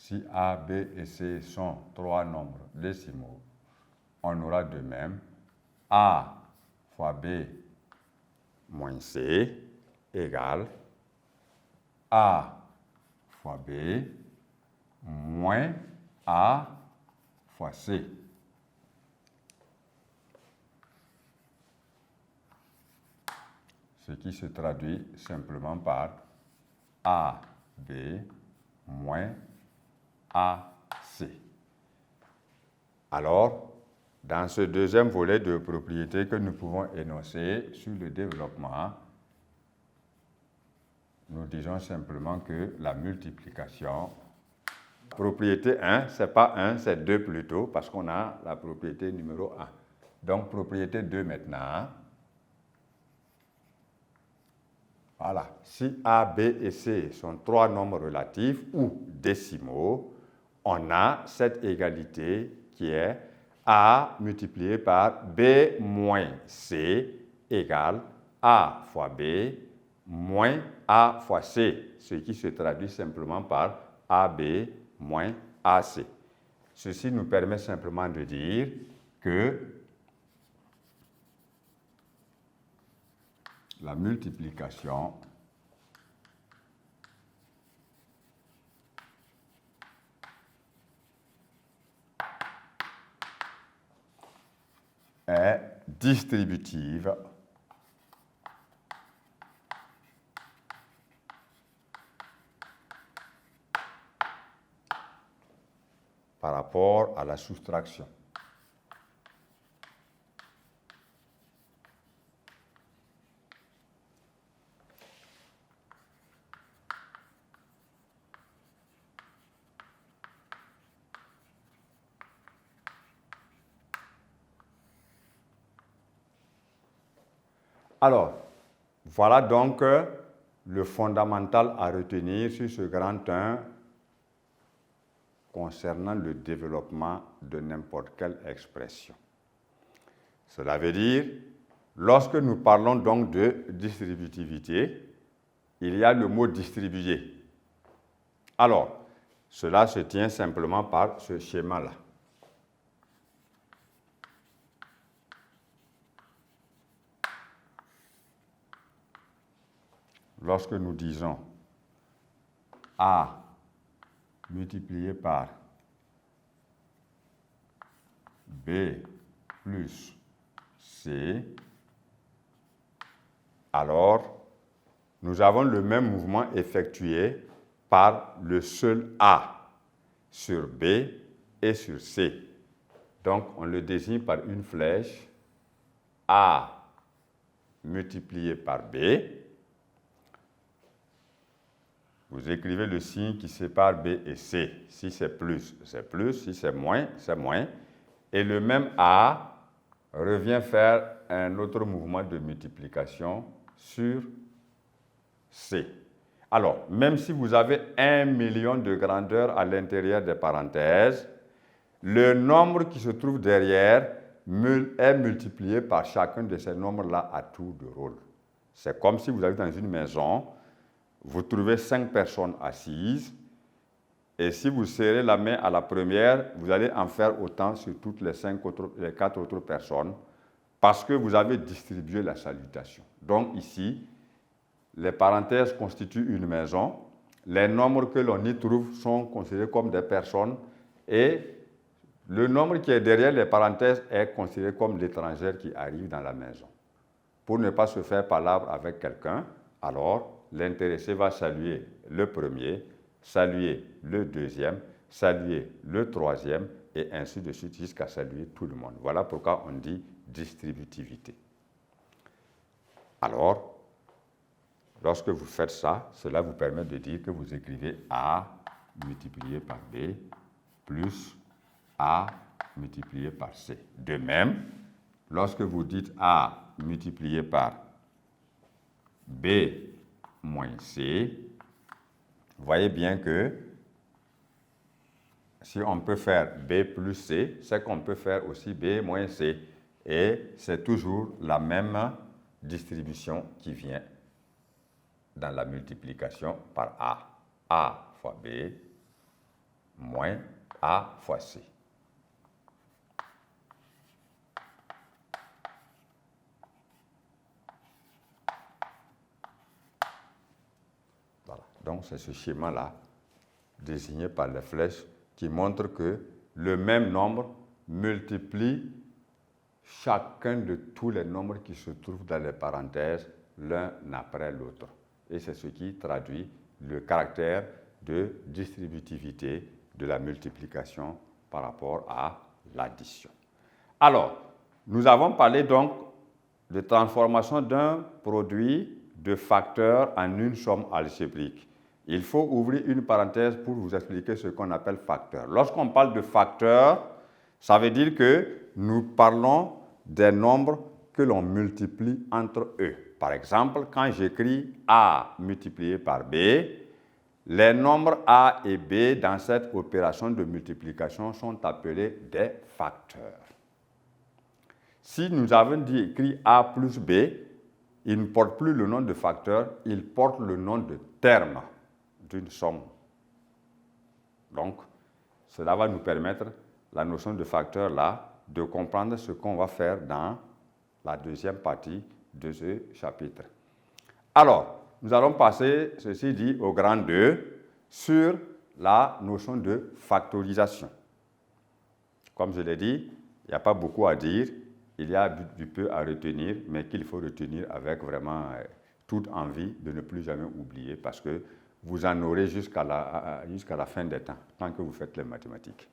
Si A, B et C sont trois nombres décimaux, on aura de même A fois B moins C égale A fois B moins A fois C. Ce qui se traduit simplement par AB moins AC. Alors, dans ce deuxième volet de propriété que nous pouvons énoncer sur le développement, nous disons simplement que la multiplication, propriété 1, ce n'est pas 1, c'est 2 plutôt, parce qu'on a la propriété numéro 1. Donc, propriété 2 maintenant. Voilà. Si A, B et C sont trois nombres relatifs ou décimaux, on a cette égalité qui est A multiplié par B moins C égale A fois B moins A fois C, ce qui se traduit simplement par AB moins AC. Ceci nous permet simplement de dire que la multiplication est distributive par rapport à la soustraction. Alors, voilà donc le fondamental à retenir sur ce grand 1 concernant le développement de n'importe quelle expression. Cela veut dire, lorsque nous parlons donc de distributivité, il y a le mot distribuer. Alors, cela se tient simplement par ce schéma-là. Lorsque nous disons A multiplié par B plus C, alors nous avons le même mouvement effectué par le seul A sur B et sur C. Donc on le désigne par une flèche A multiplié par B. Vous écrivez le signe qui sépare B et C. Si c'est plus, c'est plus. Si c'est moins, c'est moins. Et le même A revient faire un autre mouvement de multiplication sur C. Alors, même si vous avez 1 million de grandeurs à l'intérieur des parenthèses, le nombre qui se trouve derrière est multiplié par chacun de ces nombres-là à tour de rôle. C'est comme si vous avez dans une maison, vous trouvez 5 personnes assises, et si vous serrez la main à la première, vous allez en faire autant sur toutes les 4 autres personnes, parce que vous avez distribué la salutation. Donc ici, les parenthèses constituent une maison, les nombres que l'on y trouve sont considérés comme des personnes, et le nombre qui est derrière les parenthèses est considéré comme l'étranger qui arrive dans la maison. Pour ne pas se faire palabre avec quelqu'un, alors l'intéressé va saluer le premier, saluer le deuxième, saluer le troisième, et ainsi de suite jusqu'à saluer tout le monde. Voilà pourquoi on dit distributivité. Alors, lorsque vous faites ça, cela vous permet de dire que vous écrivez A multiplié par B plus A multiplié par C. De même, lorsque vous dites A multiplié par B moins C, vous voyez bien que si on peut faire B plus C, c'est qu'on peut faire aussi B moins C. Et c'est toujours la même distribution qui vient dans la multiplication par A. A fois B moins A fois C. Voilà. Donc, c'est ce schéma-là, désigné par les flèches, qui montre que le même nombre multiplie chacun de tous les nombres qui se trouvent dans les parenthèses l'un après l'autre. Et c'est ce qui traduit le caractère de distributivité de la multiplication par rapport à l'addition. Alors, nous avons parlé donc de transformation d'un produit de facteurs en une somme algébrique. Il faut ouvrir une parenthèse pour vous expliquer ce qu'on appelle facteur. Lorsqu'on parle de facteur, ça veut dire que nous parlons des nombres que l'on multiplie entre eux. Par exemple, quand j'écris A multiplié par B, les nombres A et B dans cette opération de multiplication sont appelés des facteurs. Si nous avons dit écrit A plus B, il ne porte plus le nom de facteur, il porte le nom de terme d'une somme. Donc, cela va nous permettre, la notion de facteur là, de comprendre ce qu'on va faire dans la deuxième partie de ce chapitre. Alors, nous allons passer, ceci dit, au grand 2 sur la notion de factorisation. Comme je l'ai dit, il n'y a pas beaucoup à dire, il y a du peu à retenir, mais qu'il faut retenir avec vraiment toute envie de ne plus jamais oublier parce que vous en aurez jusqu'à la fin des temps, tant que vous faites les mathématiques.